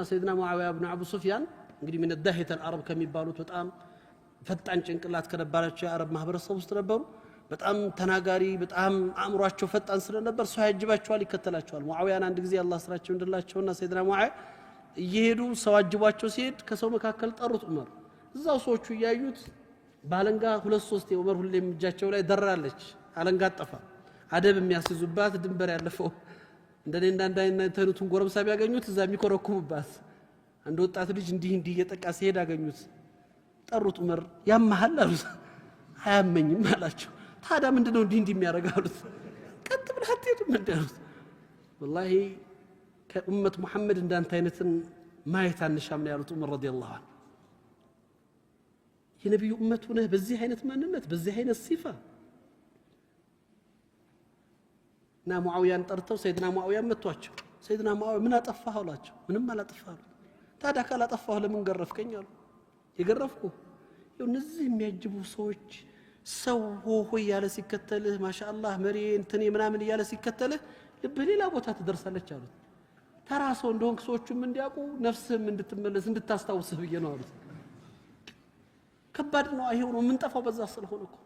سيدنا معاوية بن أبو سفيان እንግዲህ من الداهية العرب ከሚባሉት በጣም ፈጣን ጭንቅላት ከነበራቸው የአረብ ማህበረሰብ ውስጥ ነበሩ በጣም ተናጋሪ በጣም አእምሯቸው ፈጣን ስለነበር ሰው ያጅባቸዋል ይከተላቸዋል ሙአዊያን አንድ ጊዜ አላህ ስራቸው እንደላቸውና ሰይድና ሙአዊያ እየሄዱ ሰው አጅቧቸው ሲሄድ ከሰው መካከል ጠሩት ዑመር እዛው ሰዎቹ ያዩት ባለንጋ ሁለት ሶስት የዑመር ሁሌም እጃቸው ላይ ደራለች አለንጋ ጠፋ አደብ የሚያስይዙባት ድንበር ያለፈው እንደኔ እንዳንዳይነቱን ጎረምሳ ቢያገኙት እዛ የሚኮረኩሙባት አንድ ወጣት ልጅ እንዲህ እየጠቃ ሲሄድ አገኙት ጠሩት ዑመር ያማሃል አሉት አያመኝም አላቸው ታዲያ ምንድነው እንዲህ የሚያረጋሉት ቀጥ ብለህ አትሄድም እንዳሉት والله ከኡመት መሐመድ እንዳንተ አይነትን ማየት አንሻም ነው ያሉት ዑመር ረዲየላሁ ዐንሁ የነብዩ ኡመት ሆነ በዚህ አይነት ማንነት በዚህ አይነት ሲፋ ና ሙአዊያን ጠርተው ሰይድና ሙአዊያን መቷቸው ሰይድና ሙአዊያ ምን አጠፋህ አላቸው ምንም አላጠፋህ ታዲያ ካላጠፋህ ለምን ገረፍከኝ አሉ የገረፍኩ እነዚህ የሚያጅቡ ሰዎች ሰው ሆ ያለ ሲከተልህ ማሻአላህ መሪ እንተኔ ምናምን ያለ ሲከተልህ ልብ ሌላ ቦታ ትደርሳለች አሉ ተራሶ እንደሆንክ ሰዎችም እንዲያውቁ ነፍስህም እንድትመለስ እንድታስታውስህ ብዬ ነው አሉት ከባድ ነው አይሆንም ምን ጠፋው በዛ ስለሆነ እኮ